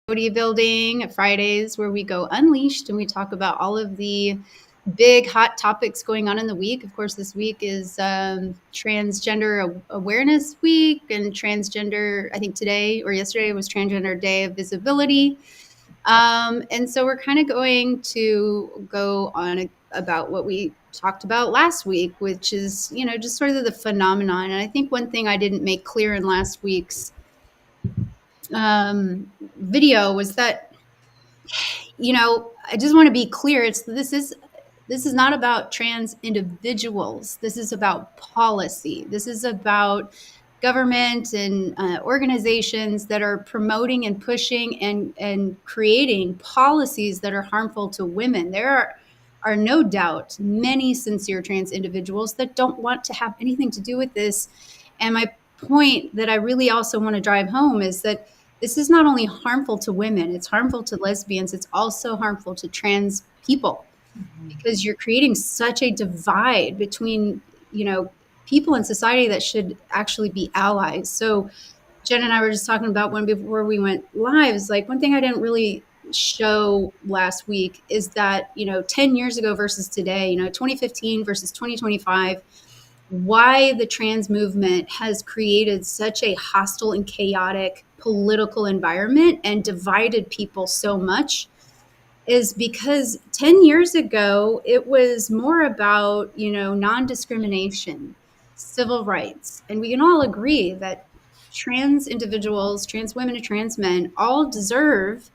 Building Fridays, where we go unleashed and we talk about all of the big hot topics going on in the week. Of course, this week is Transgender Awareness Week, and transgender, I think today or yesterday was Transgender Day of Visibility. And so we're kind of going to go on about what we talked about last week, which is, just sort of the phenomenon. And I think one thing I didn't make clear in last week's video was that, I just want to be clear. This is not about trans individuals. This is about policy. This is about government and organizations that are promoting and pushing and creating policies that are harmful to women. There are no doubt many sincere trans individuals that don't want to have anything to do with this. And my point that I really also want to drive home is that this is not only harmful to women, it's harmful to lesbians, it's also harmful to trans people, because you're creating such a divide between, people in society that should actually be allies. So Jen and I were just talking about before we went live, is like one thing I didn't really show last week is that, 10 years ago versus today, 2015 versus 2025, why the trans movement has created such a hostile and chaotic political environment and divided people so much is because 10 years ago, it was more about, non-discrimination, civil rights. And we can all agree that trans individuals, trans women and trans men all deserve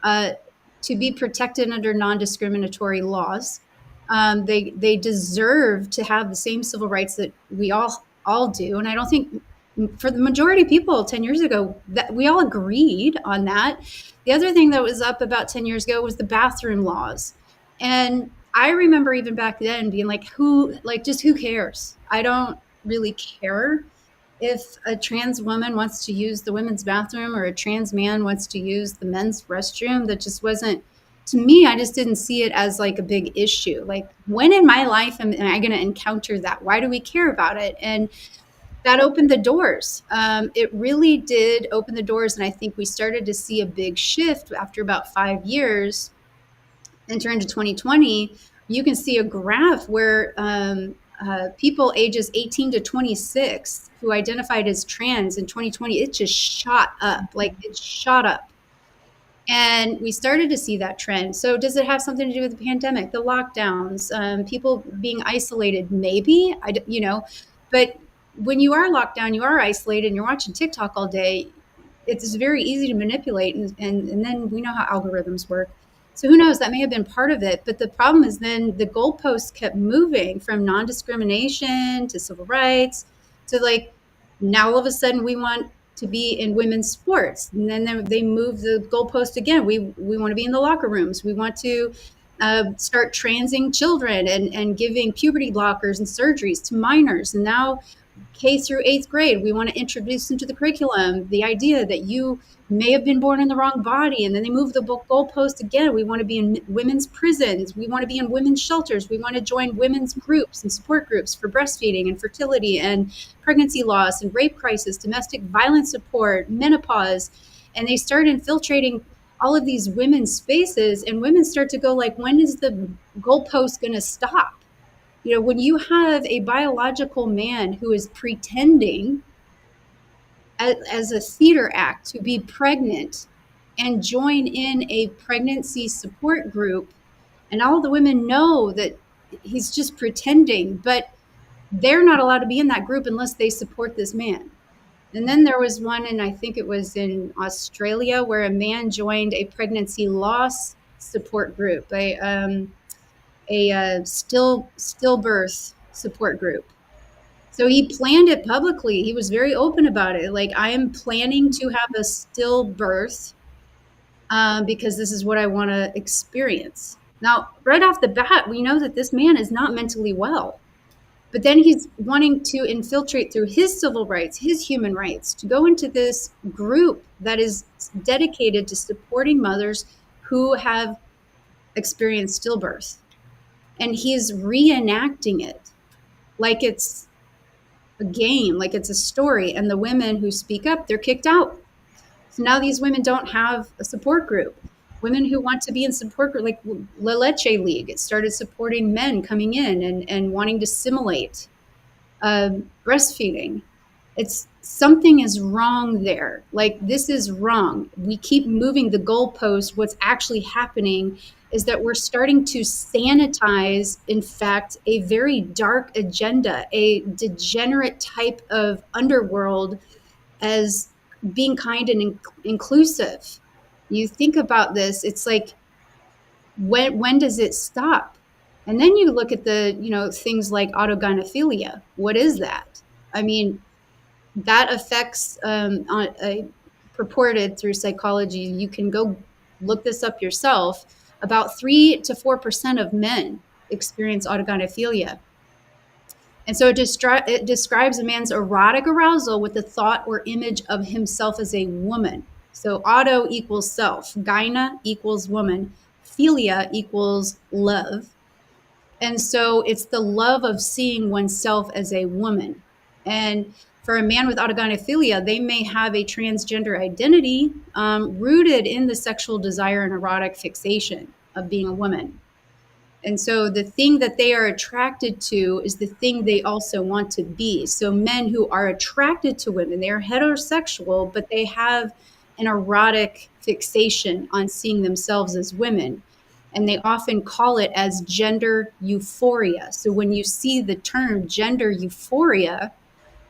to be protected under non-discriminatory laws. They deserve to have the same civil rights that we all do. And I don't think for the majority of people 10 years ago that we all agreed on that. The other thing that was up about 10 years ago was the bathroom laws. And I remember even back then being like, who cares? I don't really care if a trans woman wants to use the women's bathroom or a trans man wants to use the men's restroom. That just wasn't, to me, I just didn't see it as like a big issue. Like, when in my life am I going to encounter that? Why do we care about it? And that opened the doors. It really did open the doors. And I think we started to see a big shift after about 5 years. Enter into 2020, you can see a graph where people ages 18 to 26 who identified as trans in 2020, it just shot up. Like, it shot up. And we started to see that trend. So does it have something to do with the pandemic, the lockdowns, people being isolated? Maybe, but when you are locked down, you are isolated, and you're watching TikTok all day, it's very easy to manipulate. And then we know how algorithms work. So who knows, that may have been part of it. But the problem is then the goalposts kept moving from non-discrimination to civil rights to, like, now all of a sudden we want to be in women's sports. And then they move the goalpost again. We want to be in the locker rooms. We want to start transing children and giving puberty blockers and surgeries to minors. And now K through 8th grade, we want to introduce into the curriculum the idea that you may have been born in the wrong body. And then they move the goalpost again. We want to be in women's prisons. We want to be in women's shelters. We want to join women's groups and support groups for breastfeeding and fertility and pregnancy loss and rape crisis, domestic violence support, menopause. And they start infiltrating all of these women's spaces, and women start to go like, when is the goalpost going to stop? When you have a biological man who is pretending as a theater act to be pregnant and join in a pregnancy support group, and all the women know that he's just pretending, but they're not allowed to be in that group unless they support this man. And then there was one, and I think it was in Australia, where a man joined a pregnancy loss support group, a stillbirth support group. So he planned it publicly. He was very open about it. Like, I am planning to have a stillbirth because this is what I want to experience. Now, right off the bat, we know that this man is not mentally well. But then he's wanting to infiltrate through his civil rights, his human rights, to go into this group that is dedicated to supporting mothers who have experienced stillbirth. And he's reenacting it like it's a game, like it's a story. And the women who speak up, they're kicked out. So now these women don't have a support group. Women who want to be in support group, like La Leche League, it started supporting men coming in and wanting to simulate breastfeeding. It's something is wrong there. Like, this is wrong. We keep moving the goalpost. What's actually happening is that we're starting to sanitize, in fact, a very dark agenda, a degenerate type of underworld as being kind and inclusive. You think about this, it's like, when does it stop? And then you look at the, things like autogynephilia. What is that? I mean, that affects, purported through psychology. You can go look this up yourself. About 3 to 4% of men experience autogynephilia. And so it describes a man's erotic arousal with the thought or image of himself as a woman. So auto equals self, gyna equals woman, philia equals love. And so it's the love of seeing oneself as a woman. And for a man with autogynephilia, they may have a transgender identity rooted in the sexual desire and erotic fixation of being a woman. And so the thing that they are attracted to is the thing they also want to be. So men who are attracted to women, they are heterosexual, but they have an erotic fixation on seeing themselves as women. And they often call it as gender euphoria. So when you see the term gender euphoria,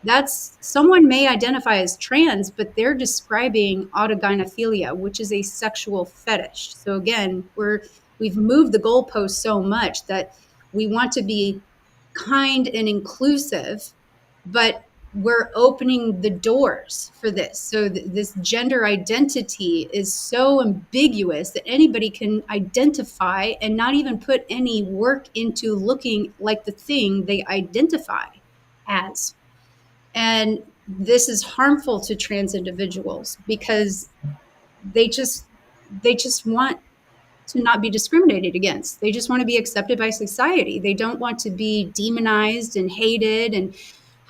that's someone may identify as trans, but they're describing autogynephilia, which is a sexual fetish. So again, we've moved the goalpost so much that we want to be kind and inclusive, but we're opening the doors for this. So this gender identity is so ambiguous that anybody can identify and not even put any work into looking like the thing they identify as. And this is harmful to trans individuals because they just want to not be discriminated against. They just want to be accepted by society. They don't want to be demonized and hated and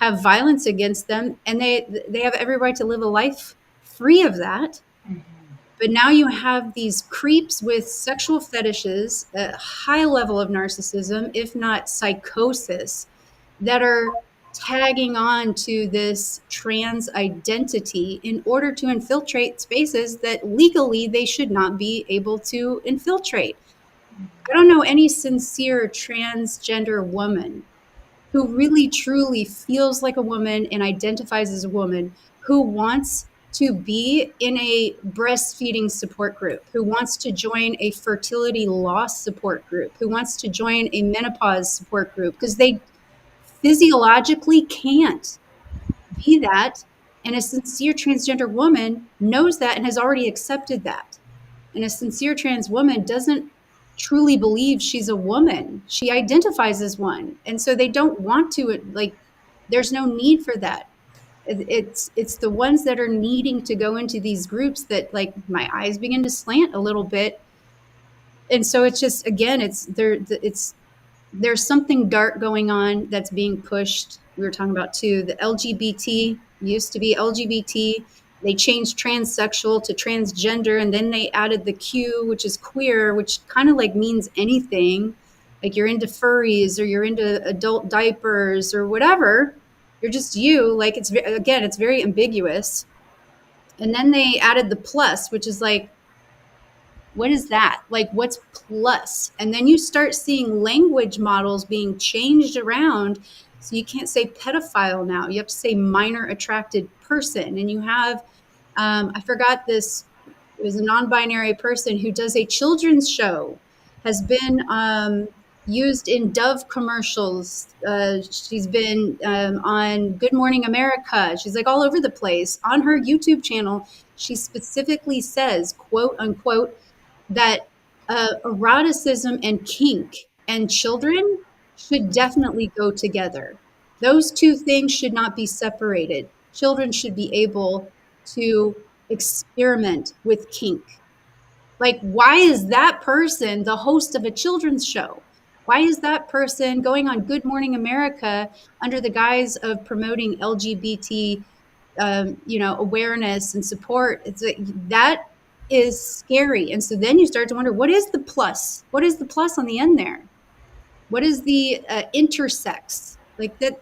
have violence against them. And they have every right to live a life free of that. Mm-hmm. But now you have these creeps with sexual fetishes, a high level of narcissism, if not psychosis, that are tagging on to this trans identity in order to infiltrate spaces that legally they should not be able to infiltrate. I don't know any sincere transgender woman who really truly feels like a woman and identifies as a woman, who wants to be in a breastfeeding support group, who wants to join a fertility loss support group, who wants to join a menopause support group, because they physiologically can't be that. And a sincere transgender woman knows that and has already accepted that. And a sincere trans woman doesn't truly believe she's a woman. She identifies as one. And so they don't want to, like, there's no need for that. It's the ones that are needing to go into these groups that, like, my eyes begin to slant a little bit. And so it's just, again, there's something dark going on that's being pushed. We were talking about too, the LGBT used to be LGBT. They changed transsexual to transgender, and then they added the Q, which is queer, which kind of like means anything. Like, you're into furries or you're into adult diapers or whatever. You're just you. Like, it's very ambiguous. And then they added the plus, which is like, what is that? Like, what's plus? And then you start seeing language models being changed around. So you can't say pedophile now. You have to say minor attracted person. And you have, I forgot this, it was a non-binary person who does a children's show, has been used in Dove commercials. She's been on Good Morning America. She's like all over the place. On her YouTube channel, she specifically says, quote unquote, that eroticism and kink and children should definitely go together. Those two things should not be separated. Children should be able to experiment with kink. Like, why is that person the host of a children's show? Why is that person going on Good Morning America under the guise of promoting LGBT awareness and support. It's like, that is scary. And so then you start to wonder, what is the plus? What is the plus on the end there? What is the intersex? Like that,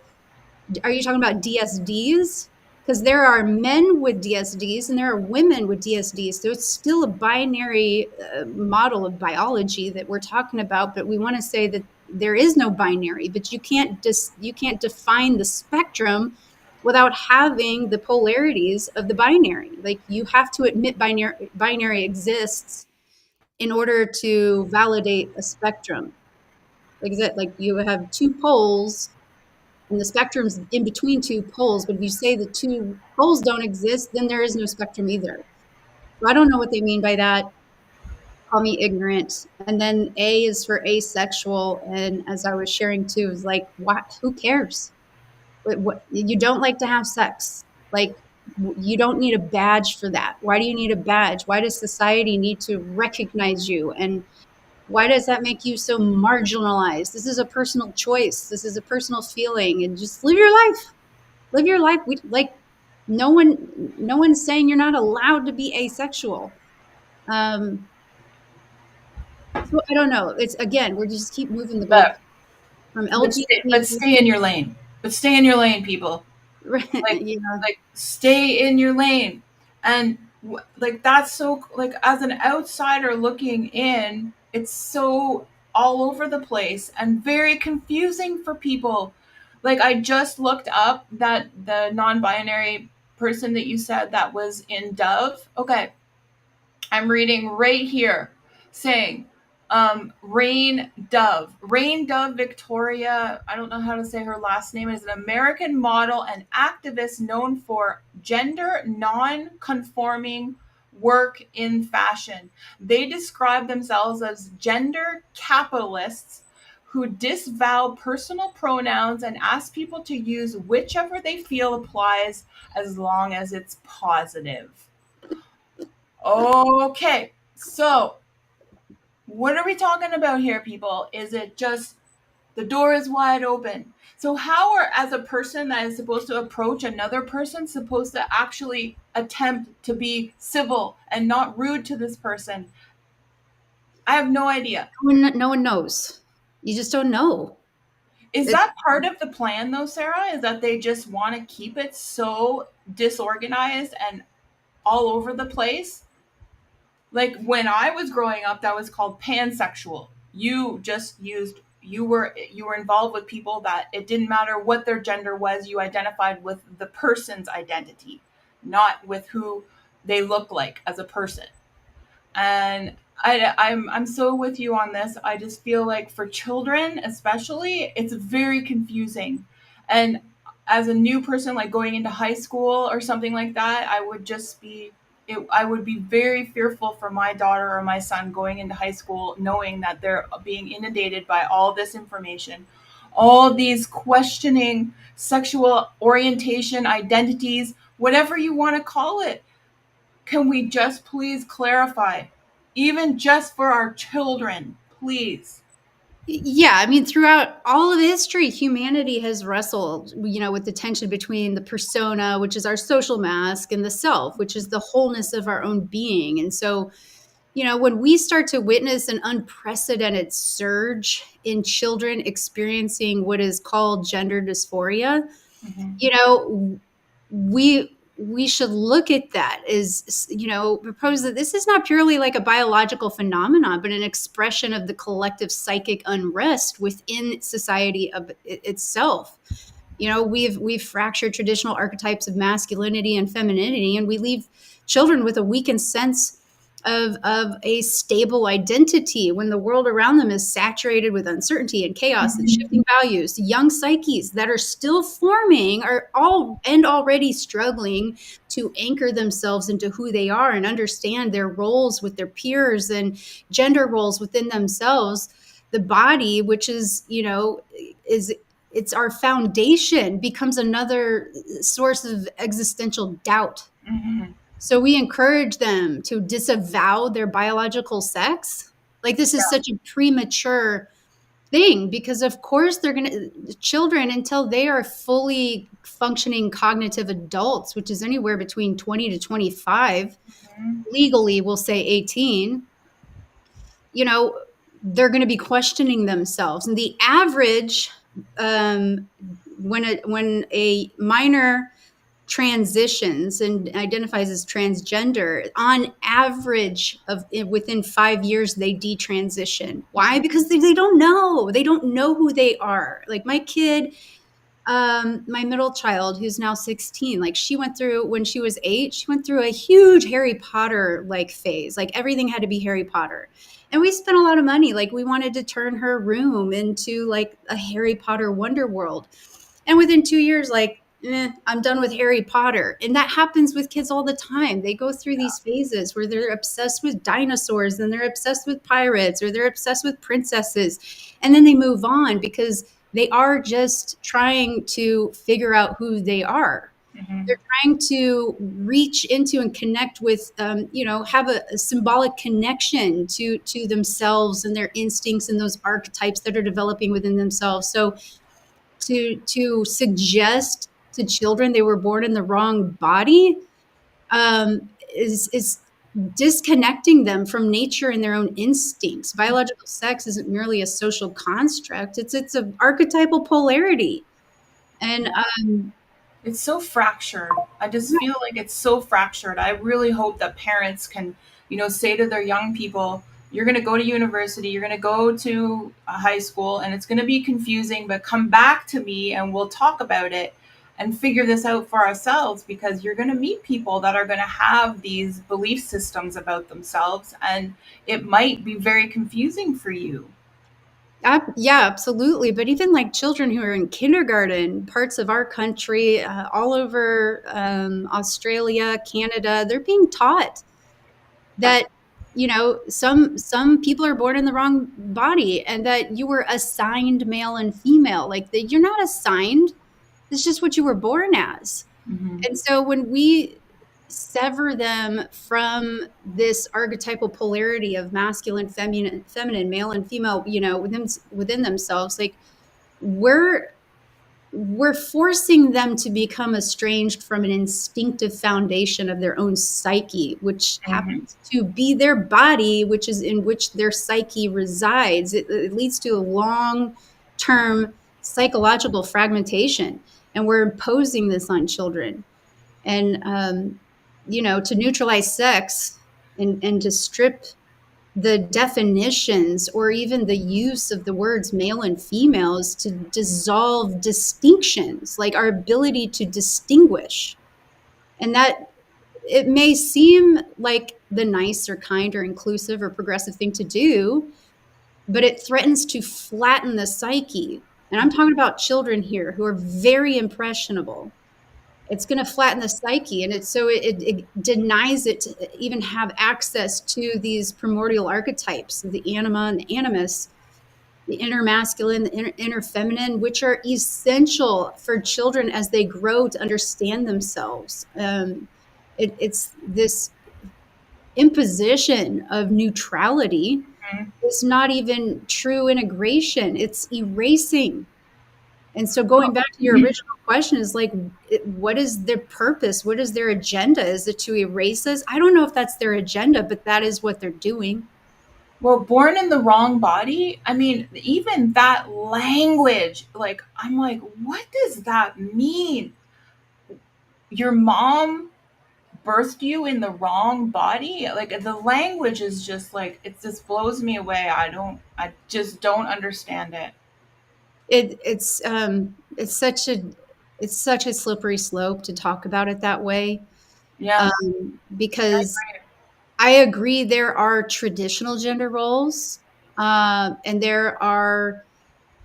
are you talking about DSDs? Because there are men with DSDs and there are women with DSDs. So it's still a binary model of biology that we're talking about, but we want to say that there is no binary, but you can't define the spectrum without having the polarities of the binary. Like, you have to admit binary exists in order to validate a spectrum. Like I said, like, you have two poles and the spectrum's in between two poles. But if you say the two poles don't exist, then there is no spectrum either. So I don't know what they mean by that. Call me ignorant. And then A is for asexual. And as I was sharing too, is like, what? Who cares? What, you don't like to have sex? Like, you don't need a badge for that. Why do you need a badge? Why does society need to recognize you? And why does that make you so marginalized? This is a personal choice. This is a personal feeling, and just live your life. Live your life. We like, no one's saying you're not allowed to be asexual. So I don't know. It's, again, we're just keep moving the goal But from but LGBT. stay in your lane. But stay in your lane, people. Like Yeah. like stay in your lane. And like that's so like as an outsider looking in, it's so all over the place and very confusing for people. Like I just looked up that the non-binary person that you said that was in Dove. Okay, I'm reading right here saying Rain Dove Victoria, I don't know how to say her last name, is an American model and activist known for gender non conforming work in fashion. They describe themselves as gender capitalists who disavow personal pronouns and ask people to use whichever they feel applies as long as it's positive. Okay, so what are we talking about here, people? Is it just the door is wide open? So, how are, as a person that is supposed to approach another person, supposed to actually attempt to be civil and not rude to this person? I have no idea. No one knows. You just don't know. Is It, that part of the plan, though, Sarah? Is that they just want to keep it so disorganized and all over the place? Like when I was growing up, that was called pansexual. You just used you were involved with people that it didn't matter what their gender was, you identified with the person's identity, not with who they look like as a person. And I'm so with you on this. I just feel like for children especially, it's very confusing. And as a new person, like going into high school or something like that, I would be very fearful for my daughter or my son going into high school, knowing that they're being inundated by all this information, all these questioning sexual orientation, identities, whatever you want to call it. Can we just please clarify, even just for our children, please? yeah, I mean, throughout all of history, humanity has wrestled, with the tension between the persona, which is our social mask, and the self, which is the wholeness of our own being. And so, when we start to witness an unprecedented surge in children experiencing what is called gender dysphoria, Mm-hmm. we should look at that as, propose that this is not purely like a biological phenomenon, but an expression of the collective psychic unrest within society of itself. We've fractured traditional archetypes of masculinity and femininity, and we leave children with a weakened sense of a stable identity when the world around them is saturated with uncertainty and chaos and shifting values. Young psyches that are still forming are already struggling to anchor themselves into who they are and understand their roles with their peers and gender roles within themselves. The body, which is it's our foundation, becomes another source of existential doubt. Mm-hmm. So we encourage them to disavow their biological sex. Like, this is Yeah. such a premature thing, because of course they're going to, children, until they are fully functioning cognitive adults, which is anywhere between 20 to 25, Mhm. legally we'll say 18, you know, they're going to be questioning themselves. And the average, when a minor transitions and identifies as transgender, on average of within 5 years they detransition. Why? Because they don't know who they are. Like my kid, my middle child, who's now 16, like she went through, when she was 8, she went through a huge Harry Potter like phase. Like everything had to be Harry Potter. And we spent a lot of money. Like we wanted to turn her room into like a Harry Potter wonder world. And within 2 years, like, I'm done with Harry Potter. And that happens with kids all the time. They go through these phases where they're obsessed with dinosaurs, and they're obsessed with pirates, or they're obsessed with princesses. And then they move on because they are just trying to figure out who they are. They're Mhm. trying to reach into and connect with, have a symbolic connection to themselves and their instincts and those archetypes that are developing within themselves. So to suggest to children they were born in the wrong body, is disconnecting them from nature and their own instincts. Biological sex isn't merely a social construct; it's an archetypal polarity, and It's so fractured. I just feel like it's so fractured. I really hope that parents can, say to their young people, you're going to go to university, you're going to go to a high school, and it's going to be confusing, but come back to me and we'll talk about it and figure this out for ourselves, because you're going to meet people that are going to have these belief systems about themselves, and it might be very confusing for you. yeah, absolutely. But even like children who are in kindergarten, parts of our country, all over Australia, Canada, they're being taught that, some people are born in the wrong body, and that you were assigned male and female. Like that, you're not assigned. It's just what you were born as. Hmm. And so when we sever them from this archetypal polarity of masculine, feminine, male and female, within themselves, like we're we're forcing them to become estranged from an instinctive foundation of their own psyche, which Hmm. happens to be their body, which is in which their psyche resides. It leads to a long term psychological fragmentation. And we're imposing this on children. And, to neutralize sex, and to strip the definitions or even the use of the words male and females, to dissolve distinctions, like our ability to distinguish. And that, it may seem like the nice or kind or inclusive or progressive thing to do, but it threatens to flatten the psyche. And I'm talking about children here who are very impressionable. It's going to flatten the psyche, and it denies it to even have access to these primordial archetypes, the anima and the animus, the inner masculine, the inner feminine, which are essential for children as they grow to understand themselves. It's this imposition of neutrality. It's not even true integration, it's erasing. And so going back to your original question is like, what is their purpose? What is their agenda? Is it to erase us? I don't know if that's their agenda, but that is what they're doing. Well, born in the wrong body, I mean, even that language, like, I'm like, what does that mean? Your mom birthed you in the wrong body? Like, the language is just like, it just blows me away. I just don't understand it. It's such a slippery slope to talk about it that way, Yeah. I because agree. I agree there are traditional gender roles, and there are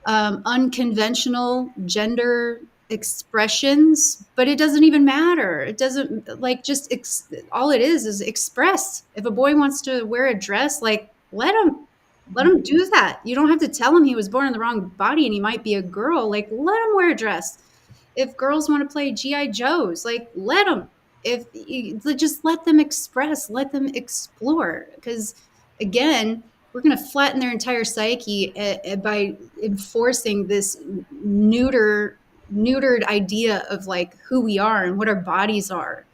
unconventional gender expressions, but it doesn't even matter. It doesn't, like, all it is express. If a boy wants to wear a dress, like, let him do that. You don't have to tell him he was born in the wrong body and he might be a girl. Like, let him wear a dress. If girls want to play GI Joes, like, let them. If you just let them express, let them explore, because again, we're going to flatten their entire psyche by enforcing this neutered idea of like who we are and what our bodies are.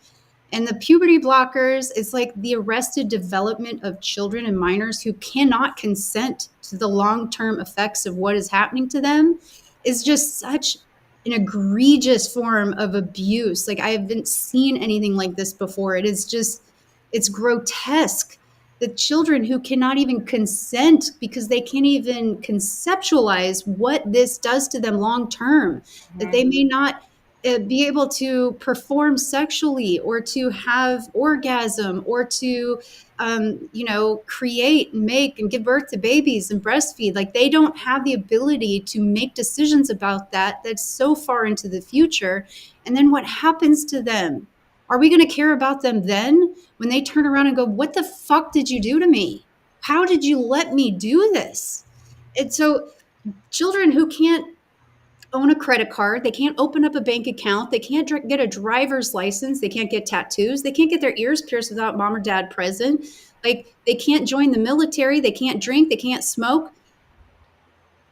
And the puberty blockers is like the arrested development of children and minors who cannot consent to the long term effects of what is happening to them is just such an egregious form of abuse. Like, I haven't seen anything like this before. It is just, it's grotesque. The children who cannot even consent because they can't even conceptualize what this does to them long term, that Mhm. they may not be able to perform sexually or to have orgasm or to create and make and give birth to babies and breastfeed. Like, they don't have the ability to make decisions about that. That's so far into the future. And then what happens to them? Are we going to care about them then when they turn around and go, what the fuck did you do to me? How did you let me do this? And so children who can't own a credit card, they can't open up a bank account, they can't get a driver's license, they can't get tattoos, they can't get their ears pierced without mom or dad present. Like, they can't join the military, they can't drink, they can't smoke,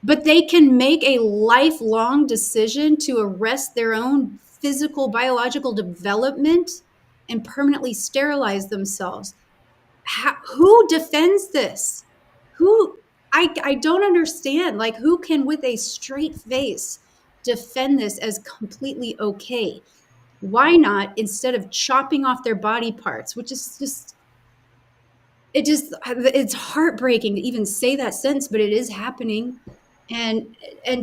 but they can make a lifelong decision to arrest their own physical biological development and permanently sterilize themselves. Who defends this? Who? I don't understand. Like, who can with a straight face defend this as completely okay? Why not, instead of chopping off their body parts, which is just, it's heartbreaking to even say that sentence, but it is happening. And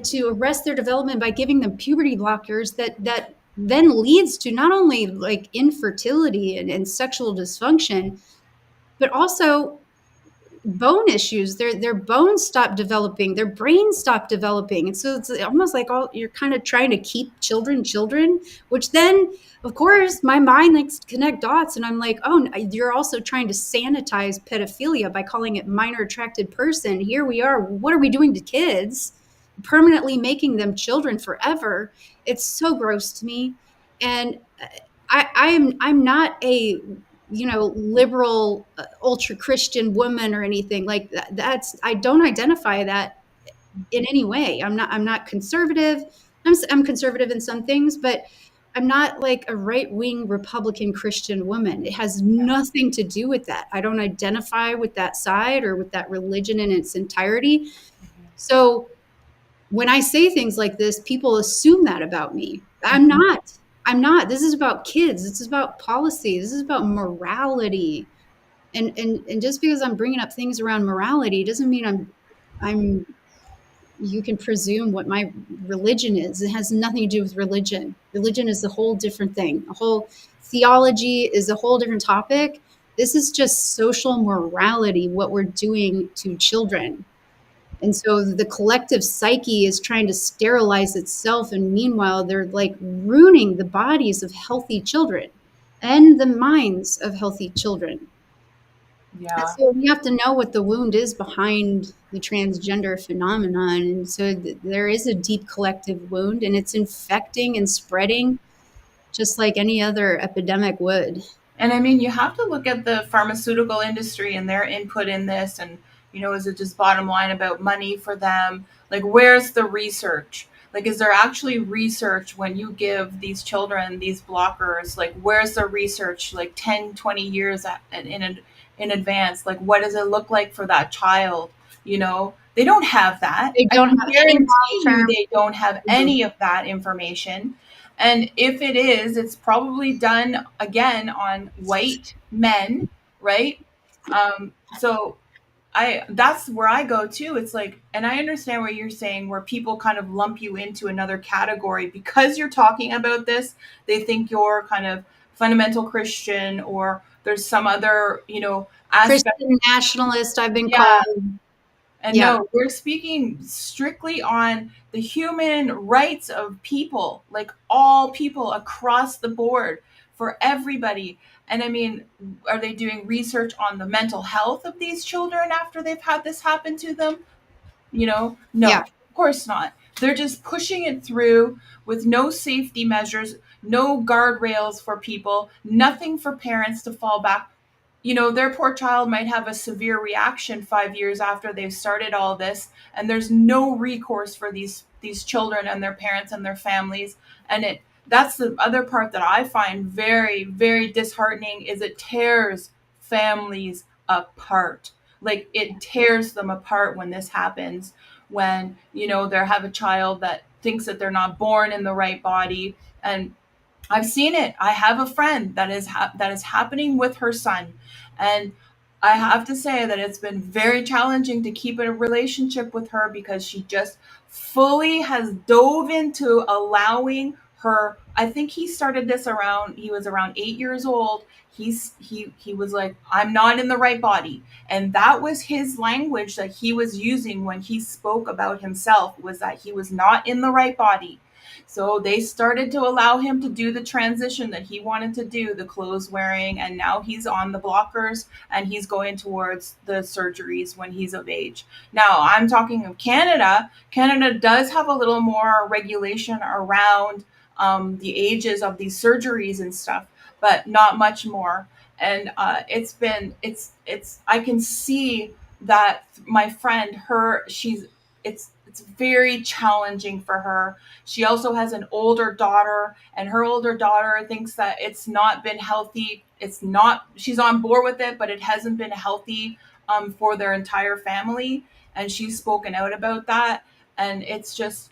to arrest their development by giving them puberty blockers that then leads to not only like infertility and sexual dysfunction, but also bone issues. Their bones stop developing, their brains stop developing, and so it's almost like all you're kind of trying to keep children, which then, of course, my mind likes to connect dots, and I'm like, oh, you're also trying to sanitize pedophilia by calling it minor attracted person. Here we are. What are we doing to kids? Permanently making them children forever. It's so gross to me, and I'm not a liberal ultra Christian woman or anything like that. That's, I don't identify that in any way. I'm not conservative. I'm conservative in some things, but I'm not like a right-wing Republican Christian woman. It has nothing to do with that. I don't identify with that side or with that religion in its entirety. So when I say things like this, people assume that about me. I'm not. I'm not. This is about kids. This is about policy. This is about morality. And just because I'm bringing up things around morality doesn't mean I'm you can presume what my religion is. It has nothing to do with religion. Religion is a whole different thing. A whole theology is a whole different topic. This is just social morality, what we're doing to children. And so the collective psyche is trying to sterilize itself. And meanwhile, they're like ruining the bodies of healthy children and the minds of healthy children. And Yeah. so we have to know what the wound is behind the transgender phenomenon. And so there is a deep collective wound, and it's infecting and spreading just like any other epidemic would. And I mean, you have to look at the pharmaceutical industry and their input in this. And, is it just bottom line about money for them? Like, where's the research? Like, is there actually research when you give these children these blockers? Like, where's the research, like 10, 20 years in advance? Like, what does it look like for that child? They don't have that. They I don't can have any guarantee long you term. they don't have any of that information. And if it is, it's probably done again on white men, right? So that's where I go to. It's like, and I understand what you're saying, where people kind of lump you into another category because you're talking about this. They think you're kind of fundamental Christian, or there's some other, aspect. Christian nationalist, I've been Yeah. called. And Yeah. no, we're speaking strictly on the human rights of people, like all people across the board, for everybody. And I mean, are they doing research on the mental health of these children after they've had this happen to them? No, Yeah. of course not. They're just pushing it through with no safety measures, no guardrails for people, nothing for parents to fall back. their poor child might have a severe reaction 5 years after they've started all this, and there's no recourse for these children and their parents and their families. And that's the other part that I find very, very disheartening, is it tears families apart. Like, it tears them apart when this happens, when they have a child that thinks that they're not born in the right body. And I've seen it. I have a friend that is happening with her son, and I have to say that it's been very challenging to keep a relationship with her, because she just fully has dove into allowing her. I think he started this around he was around 8 years old. He was like, I'm not in the right body, and that was his language that he was using when he spoke about himself, was that he was not in the right body. So they started to allow him to do the transition that he wanted to do, the clothes wearing, and now he's on the blockers and he's going towards the surgeries when he's of age. Now, I'm talking of Canada. Canada does have a little more regulation around the ages of these surgeries and stuff, but not much more. And I can see that my friend, it's very challenging for her. She also has an older daughter, and her older daughter thinks that it's not been healthy. It's not, she's on board with it, but it hasn't been healthy for their entire family. And she's spoken out about that. And it's just,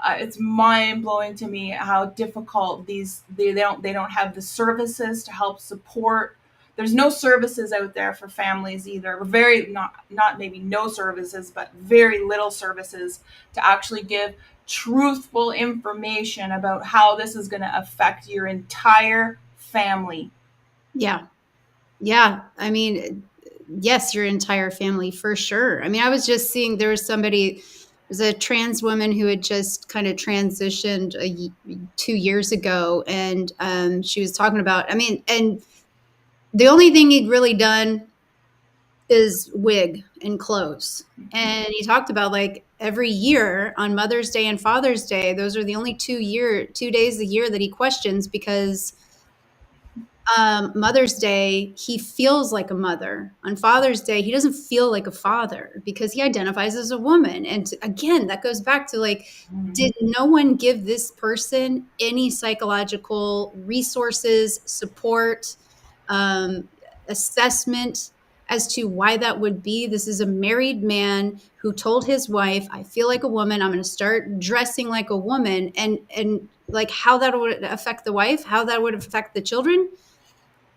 it's mind blowing to me how difficult they don't have the services to help support. There's no services out there for families either. Very, not maybe no services, but very little services to actually give truthful information about how this is going to affect your entire family. Yeah. Yeah. I mean, yes, your entire family for sure. I mean, I was just seeing there was somebody, there's a trans woman who had just kind of transitioned 2 years ago, and she was talking about, I mean, and the only thing he'd really done is wig and clothes. And he talked about like every year on Mother's Day and Father's Day, those are the only 2 days a year that he questions, because Mother's Day, he feels like a mother. On Father's Day, he doesn't feel like a father because he identifies as a woman. And again, that goes back to like, did no one give this person any psychological resources, support, um, assessment as to why that would be? This is a married man who told his wife, I feel like a woman. I'm going to start dressing like a woman. And like how that would affect the wife, how that would affect the children.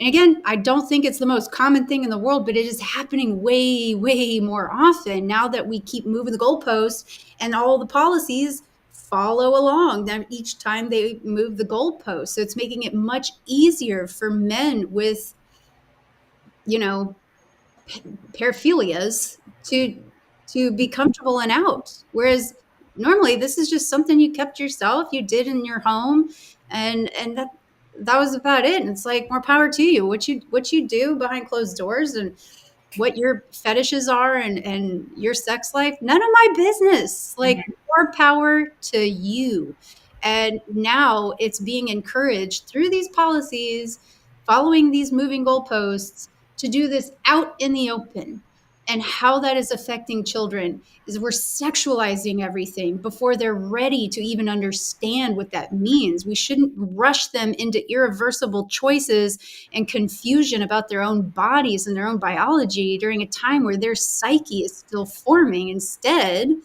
And again, I don't think it's the most common thing in the world, but it is happening way, way more often now that we keep moving the goalposts and all the policies follow along them each time they move the goalposts. So it's making it much easier for men with, you know, paraphilias to be comfortable and out. Whereas normally this is just something you kept yourself, you did in your home, and that was about it. And it's like, more power to you. What you do behind closed doors and what your fetishes are and your sex life, none of my business. Like, more power to you. And now it's being encouraged through these policies, following these moving goalposts, to do this out in the open. And how that is affecting children is we're sexualizing everything before they're ready to even understand what that means. We shouldn't rush them into irreversible choices and confusion about their own bodies and their own biology during a time where their psyche is still forming. Instead,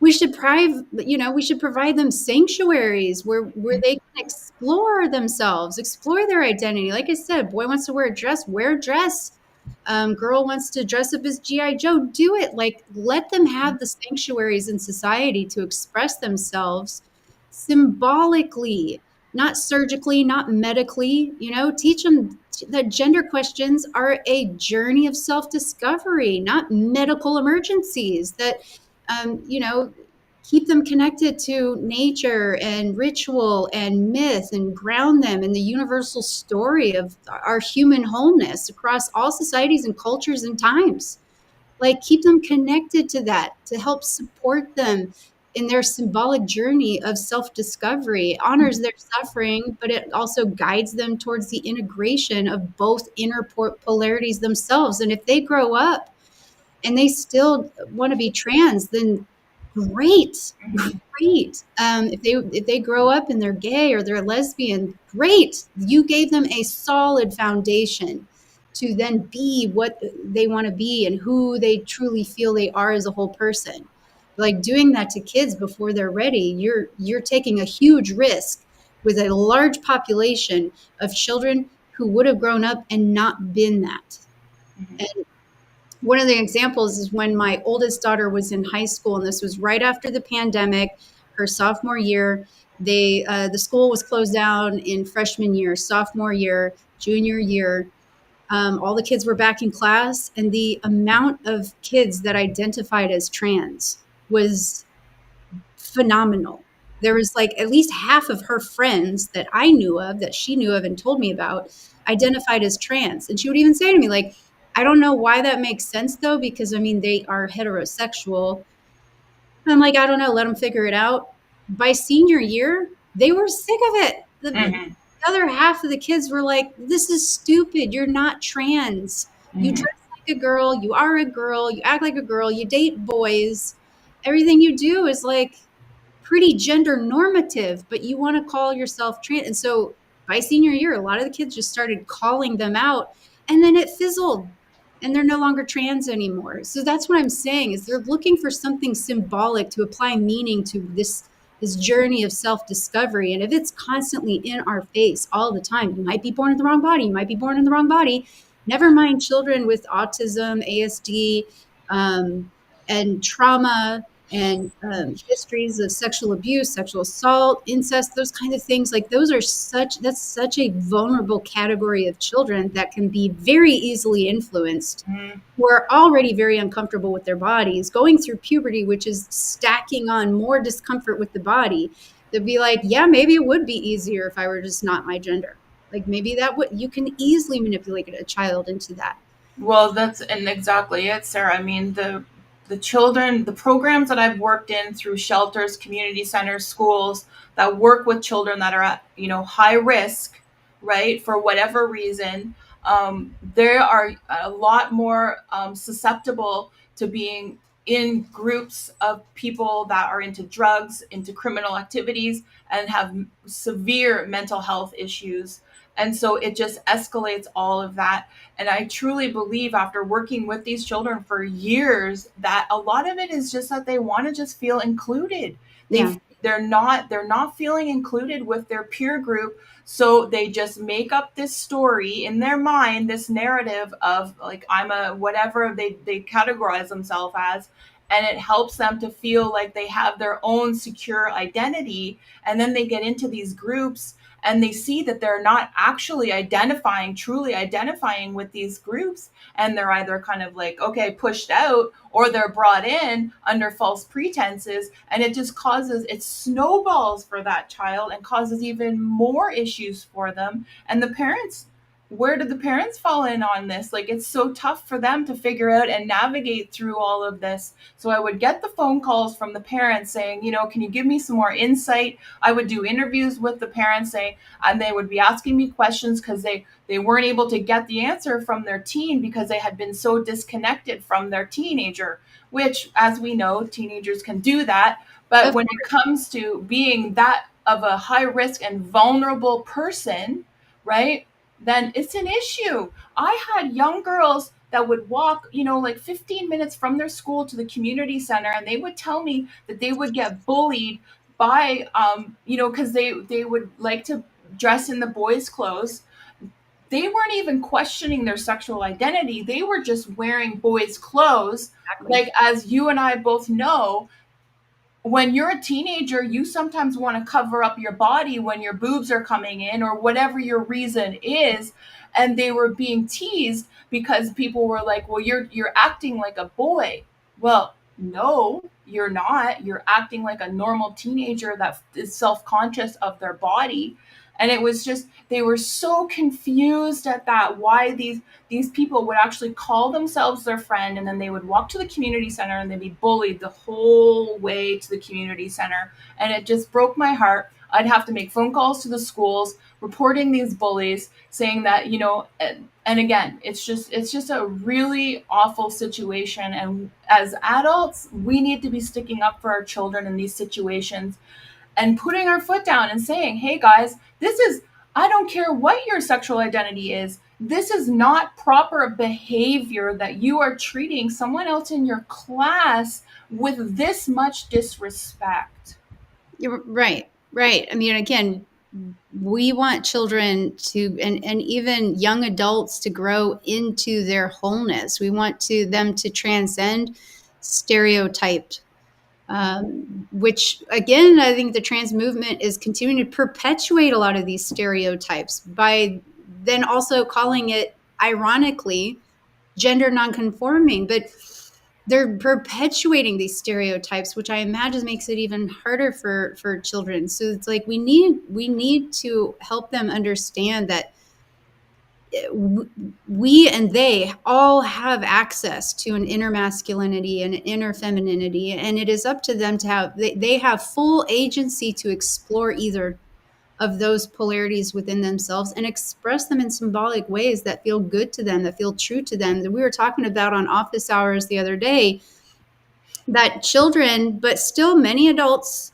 we should provide them sanctuaries where they can explore themselves, explore their identity. Like I said, boy wants to wear a dress, wear a dress. Girl wants to dress up as GI Joe, do it. Like, let them have the sanctuaries in society to express themselves symbolically, not surgically, not medically. Teach them that gender questions are a journey of self-discovery, not medical emergencies. That keep them connected to nature and ritual and myth, and ground them in the universal story of our human wholeness across all societies and cultures and times. Like, keep them connected to that to help support them in their symbolic journey of self-discovery. It honors their suffering, but it also guides them towards the integration of both inner polarities themselves. And if they grow up and they still want to be trans, then great, Mhm. great. If they grow up and they're gay or they're lesbian, great. You gave them a solid foundation to then be what they want to be and who they truly feel they are as a whole person. Like doing that to kids before they're ready, you're taking a huge risk with a large population of children who would have grown up and not been that. Mhm. And one of the examples is when my oldest daughter was in high school, and this was right after the pandemic, her sophomore year. The school was closed down in freshman year, sophomore year, junior year. All the kids were back in class, and the amount of kids that identified as trans was phenomenal. There was like at least half of her friends that I knew of, that she knew of and told me about, identified as trans. And she would even say to me, like, I don't know why that makes sense though, because I mean, they are heterosexual. And I'm like, I don't know, let them figure it out. By senior year, they were sick of it. The Mhm. other half of the kids were like, this is stupid. You're not trans. You Mhm. dress like a girl. You are a girl. You act like a girl. You date boys. Everything you do is like pretty gender normative, but you want to call yourself trans. And so by senior year, a lot of the kids just started calling them out, and then it fizzled and they're no longer trans anymore. So that's what I'm saying is they're looking for something symbolic to apply meaning to this journey of self-discovery. And if it's constantly in our face all the time, you might be born in the wrong body, you might be born in the wrong body. Never mind children with autism, ASD, and trauma and histories of sexual abuse, sexual assault, incest, those kind of things. Like those are that's such a vulnerable category of children that can be very easily influenced, Mhm. who are already very uncomfortable with their bodies, going through puberty, which is stacking on more discomfort with the body. They'd be like, yeah, maybe it would be easier if I were just not my gender. Like maybe that would, you can easily manipulate a child into that. Well, that's and exactly it, Sarah. I mean, the children, the programs that I've worked in through shelters, community centers, schools that work with children that are at high risk, right, for whatever reason, they are a lot more susceptible to being in groups of people that are into drugs, into criminal activities, and have severe mental health issues. And so it just escalates all of that. And I truly believe after working with these children for years that a lot of it is just that they want to just feel included. Yeah, They're not feeling included with their peer group, so they just make up this story in their mind, this narrative of like I'm a whatever they categorize themselves as, and it helps them to feel like they have their own secure identity. And then they get into these groups and they see that they're not actually truly identifying with these groups, and they're either kind of like okay pushed out, or they're brought in under false pretenses, and it snowballs for that child and causes even more issues for them. And the parents, where did the parents fall in on this? Like it's so tough for them to figure out and navigate through all of this. So I would get the phone calls from the parents saying, can you give me some more insight? I would do interviews with the parents saying, and they would be asking me questions because they weren't able to get the answer from their teen because they had been so disconnected from their teenager, which, as we know, teenagers can do that. But of when it comes to being that of a high risk and vulnerable person, right, then it's an issue. I had young girls that would walk, like 15 minutes from their school to the community center, and they would tell me that they would get bullied by, because they would like to dress in the boys' clothes. They weren't even questioning their sexual identity. They were just wearing boys' clothes. exactly. Like, as you and I both know, when you're a teenager, you sometimes want to cover up your body when your boobs are coming in or whatever your reason is. And they were being teased because people were like, well, you're acting like a boy. Well, no, you're not. You're acting like a normal teenager that is self-conscious of their body. And it was just, they were so confused at that, why these people would actually call themselves their friend, and then they would walk to the community center and they'd be bullied the whole way to the community center. And it just broke my heart. I'd have to make phone calls to the schools reporting these bullies, saying that, and again, it's just a really awful situation. And as adults, we need to be sticking up for our children in these situations and putting our foot down and saying, hey guys, this is, I don't care what your sexual identity is, this is not proper behavior that you are treating someone else in your class with this much disrespect. You're right, right. I mean, again, we want children to, and even young adults to grow into their wholeness. We want them to transcend stereotyped, which again, I think the trans movement is continuing to perpetuate a lot of these stereotypes by then also calling it, ironically, gender nonconforming. But they're perpetuating these stereotypes, which I imagine makes it even harder for children. So it's like we need to help them understand that we and they all have access to an inner masculinity and an inner femininity, and it is up to them to have, they have full agency to explore either of those polarities within themselves and express them in symbolic ways that feel good to them, that feel true to them. That we were talking about on office hours the other day, that children, but still many adults,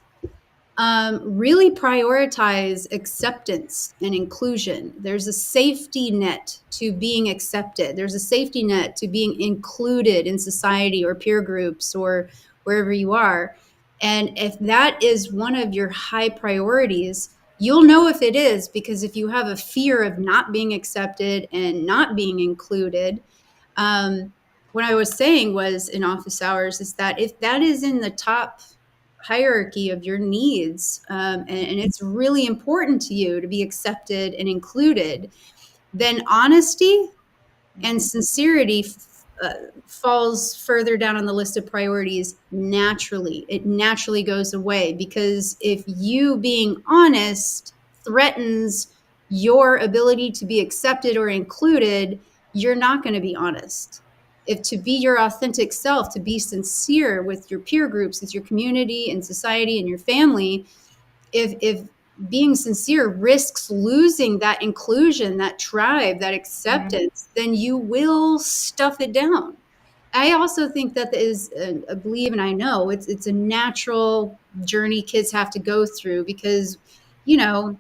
really prioritize acceptance and inclusion. There's a safety net to being accepted. There's a safety net to being included in society or peer groups or wherever you are. And if that is one of your high priorities, you'll know if it is, because if you have a fear of not being accepted and not being included, what I was saying was in office hours is that if that is in the top hierarchy of your needs, and it's really important to you to be accepted and included, then honesty and sincerity falls further down on the list of priorities naturally. It naturally goes away, because if you being honest threatens your ability to be accepted or included, you're not going to be honest. If to be your authentic self, to be sincere with your peer groups, with your community and society and your family, if being sincere risks losing that inclusion, that tribe, that Mm-hmm. acceptance, then you will stuff it down. I also think that is a believe, and I know it's a natural journey kids have to go through, because you know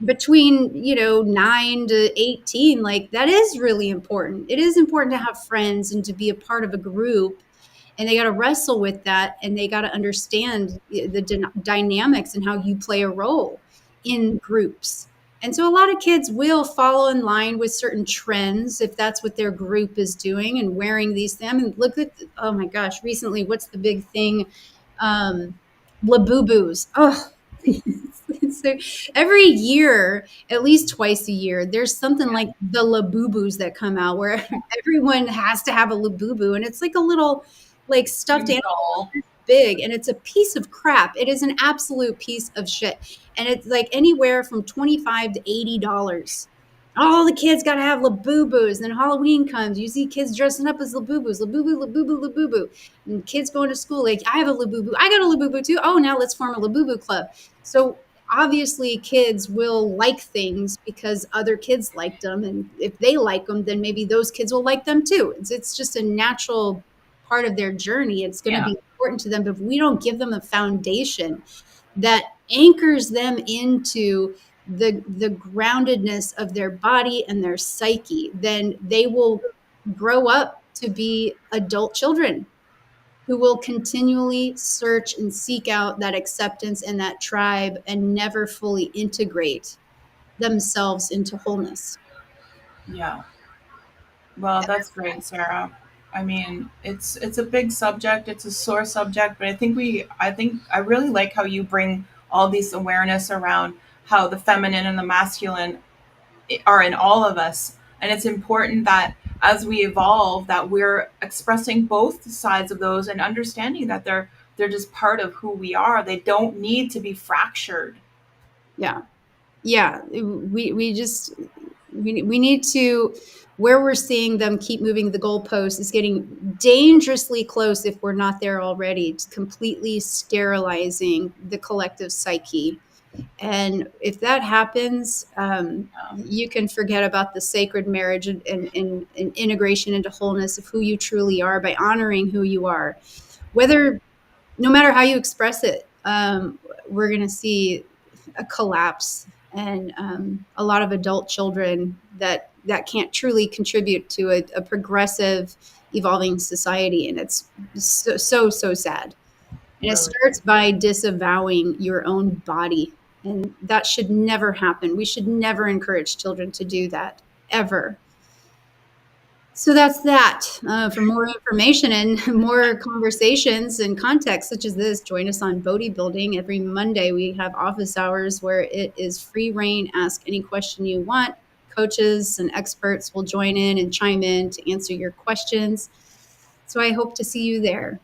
between 9 to 18, like, that is really important. It is important to have friends and to be a part of a group, and they got to wrestle with that, and they got to understand the dynamics and how you play a role in groups. And so a lot of kids will follow in line with certain trends if that's what their group is doing and wearing these things. I mean, look at, oh my gosh, recently, what's the big thing? um Labubu's. Oh, so every year, at least twice a year, there's something Yeah. like the Labubus that come out where everyone has to have a Labubu, and it's like a little, like, stuffed Cute animal doll. this big, and it's a piece of crap. It is an absolute piece of shit, and it's like anywhere from 25 to $80. All the kids got to have Labubus. Then Halloween comes, you see kids dressing up as Labubus, Labubu, Labubu, Labubu, and kids going to school like, I have a Labubu, I got a Labubu too. Oh, now let's form a Labubu club. So obviously kids will like things because other kids liked them, and if they like them, then maybe those kids will like them too. It's just a natural part of their journey. It's going to Yeah. be important to them, but if we don't give them a foundation that anchors them into the groundedness of their body and their psyche, then they will grow up to be adult children who will continually search and seek out that acceptance and that tribe and never fully integrate themselves into wholeness. Yeah. Well, that's great, Sarah. I mean, it's a big subject, it's a sore subject, but I think I really like how you bring all these awareness around how the feminine and the masculine are in all of us. And it's important that as we evolve that we're expressing both sides of those and understanding that they're just part of who we are. They don't need to be fractured. Yeah. Yeah, we just we need to, where we're seeing them keep moving the goalposts is getting dangerously close if we're not there already to completely sterilizing the collective psyche. And if that happens, Yeah, you can forget about the sacred marriage and integration into wholeness of who you truly are by honoring who you are. Whether, no matter how you express it, we're going to see a collapse and a lot of adult children that can't truly contribute to a progressive, evolving society, and it's so sad. And it really. starts by disavowing your own body. And that should never happen. We should never encourage children to do that, ever. So that's that. For more information and more conversations and context such as this, join us on Bodhi Building. Every Monday, we have office hours where it is free reign. Ask any question you want. Coaches and experts will join in and chime in to answer your questions. So I hope to see you there.